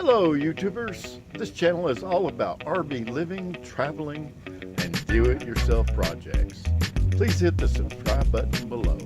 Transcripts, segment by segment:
Hello, YouTubers. This channel is all about RV living, traveling, and do-it-yourself projects. Please hit the subscribe button below.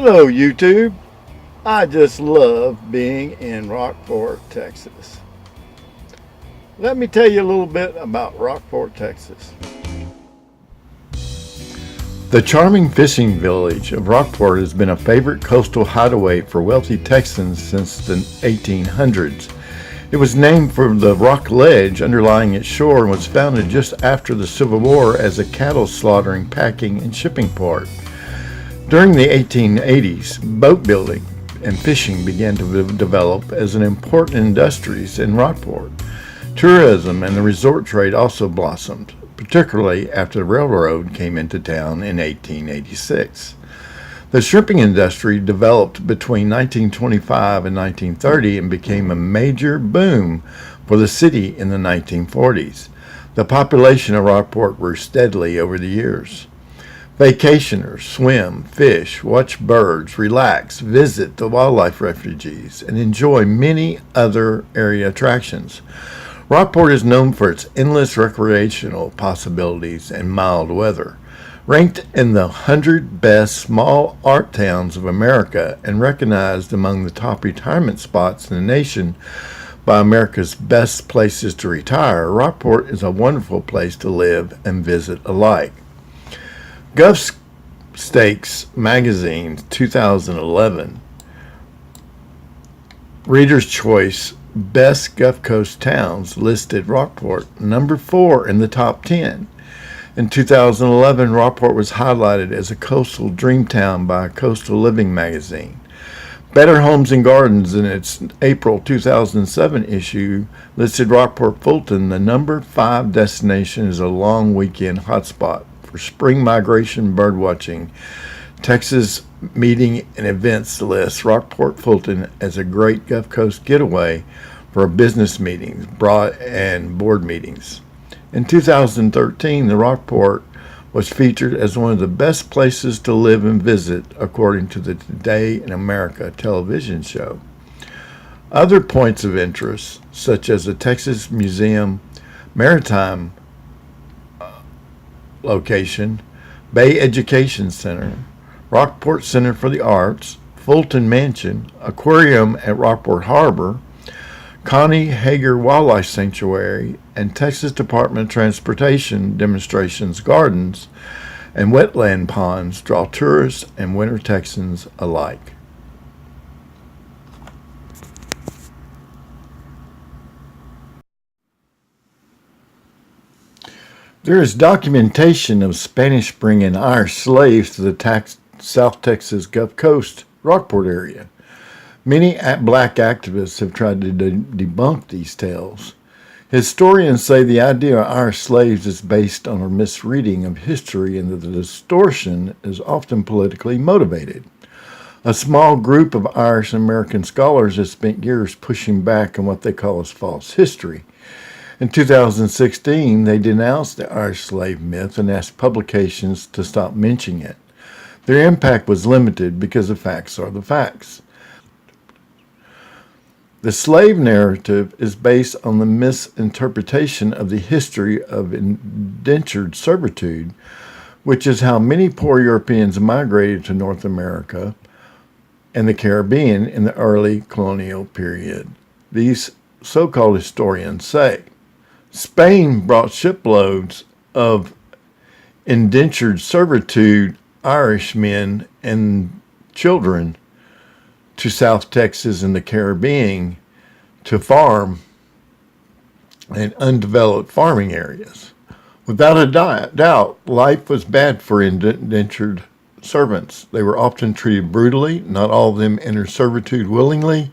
Hello, YouTube. I just love being in Rockport, Texas. Let me tell you a little bit about Rockport, Texas. The charming fishing village of Rockport has been a favorite coastal hideaway for wealthy Texans since the 1800s. It was named for the rock ledge underlying its shore and was founded just after the Civil War as a cattle slaughtering, packing, and shipping port. During the 1880s, boat building and fishing began to develop as an important industries in Rockport. Tourism and the resort trade also blossomed, particularly after the railroad came into town in 1886. The shrimping industry developed between 1925 and 1930 and became a major boom for the city in the 1940s. The population of Rockport grew steadily over the years. Vacationers swim, fish, watch birds, relax, visit the wildlife refuges, and enjoy many other area attractions. Rockport is known for its endless recreational possibilities and mild weather. Ranked in the 100 best small art towns of America and recognized among the top retirement spots in the nation by America's best places to retire, Rockport is a wonderful place to live and visit alike. Gulf Stakes Magazine 2011 Reader's Choice Best Gulf Coast Towns listed Rockport number 4 in the top 10. In 2011, Rockport was highlighted as a coastal dream town by Coastal Living magazine. Better Homes and Gardens, in its April 2007 issue, listed Rockport Fulton the number 5 destination as a long weekend hotspot for spring migration birdwatching. Texas Meeting and Events lists Rockport Fulton as a great Gulf Coast getaway for business meetings and board meetings. In 2013, the Rockport was featured as one of the best places to live and visit, according to the Today in America television show. Other points of interest, such as the Texas Museum Maritime location, Bay Education Center, Rockport Center for the Arts, Fulton Mansion, Aquarium at Rockport Harbor, Connie Hager Wildlife Sanctuary, and Texas Department of Transportation Demonstrations Gardens and Wetland Ponds draw tourists and winter Texans alike. There is documentation of Spanish bringing Irish slaves to the South Texas Gulf Coast, Rockport area. Many black activists have tried to debunk these tales. Historians say the idea of Irish slaves is based on a misreading of history and that the distortion is often politically motivated. A small group of Irish American scholars has spent years pushing back on what they call as false history. In 2016, they denounced the Irish slave myth and asked publications to stop mentioning it. Their impact was limited because the facts are the facts. The slave narrative is based on the misinterpretation of the history of indentured servitude, which is how many poor Europeans migrated to North America and the Caribbean in the early colonial period. These so-called historians say Spain brought shiploads of indentured servitude Irishmen and children to South Texas and the Caribbean to farm in undeveloped farming areas. Without a doubt, life was bad for indentured servants. They were often treated brutally. Not all of them entered servitude willingly.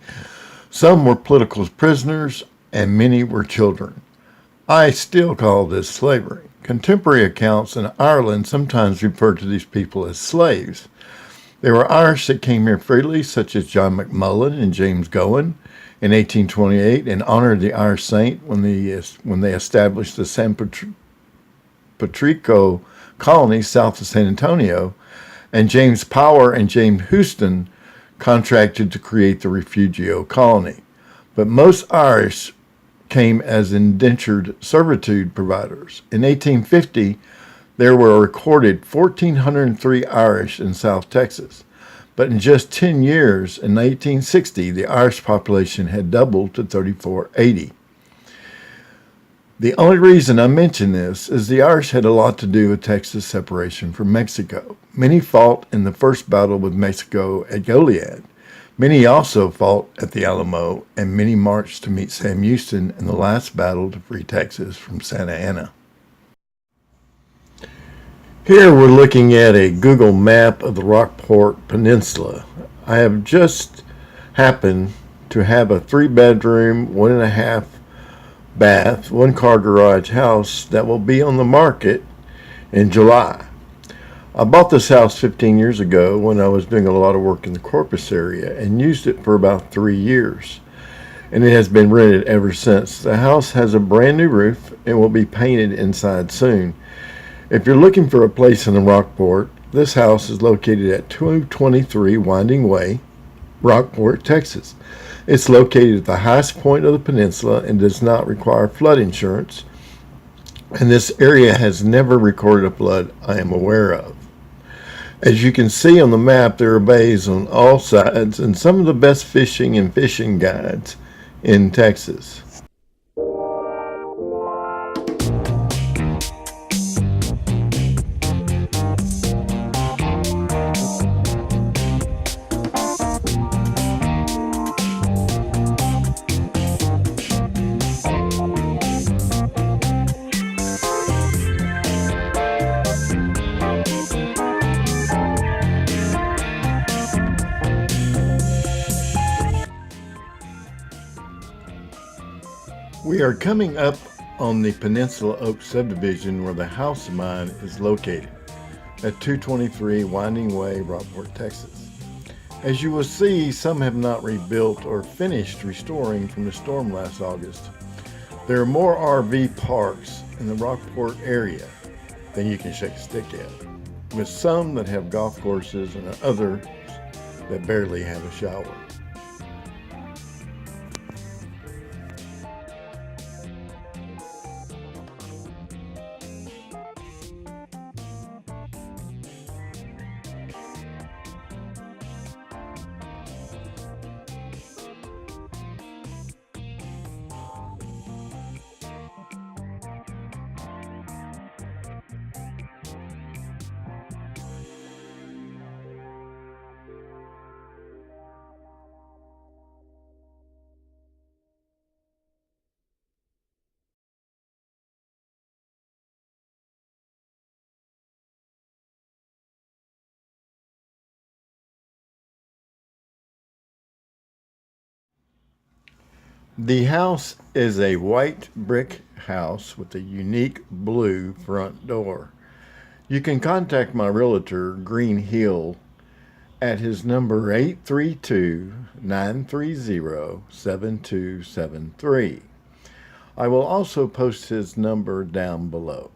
Some were political prisoners, and many were children. I still call this slavery. Contemporary accounts in Ireland sometimes refer to these people as slaves. There were Irish that came here freely, such as John McMullen and James Gowan in 1828, and honored the Irish saint when they established the San Patricio colony south of San Antonio, and James Power and James Houston contracted to create the Refugio colony. But most Irish came as indentured servitude providers. In 1850, there were a recorded 1,403 Irish in South Texas. But in just 10 years, in 1860, the Irish population had doubled to 3,480. The only reason I mention this is the Irish had a lot to do with Texas' separation from Mexico. Many fought in the first battle with Mexico at Goliad. Many also fought at the Alamo, and many marched to meet Sam Houston in the last battle to free Texas from Santa Anna. Here we're looking at a Google map of the Rockport Peninsula. I have just happened to have a 3-bedroom, 1.5 bath, 1-car garage house that will be on the market in July. I bought this house 15 years ago when I was doing a lot of work in the Corpus area and used it for about 3 years. And it has been rented ever since. The house has a brand new roof and will be painted inside soon. If you're looking for a place in the Rockport, this house is located at 223 Winding Way, Rockport, Texas. It's located at the highest point of the peninsula and does not require flood insurance. And this area has never recorded a flood I am aware of. As you can see on the map, there are bays on all sides and some of the best fishing and fishing guides in Texas. We are coming up on the Peninsula Oaks subdivision where the house of mine is located at 223 Winding Way, Rockport, Texas. As you will see, some have not rebuilt or finished restoring from the storm last August. There are more RV parks in the Rockport area than you can shake a stick at, with some that have golf courses and others that barely have a shower. The house is a white brick house with a unique blue front door. You can contact my realtor, Green Hill, at his number 832-930-7273. I will also post his number down below.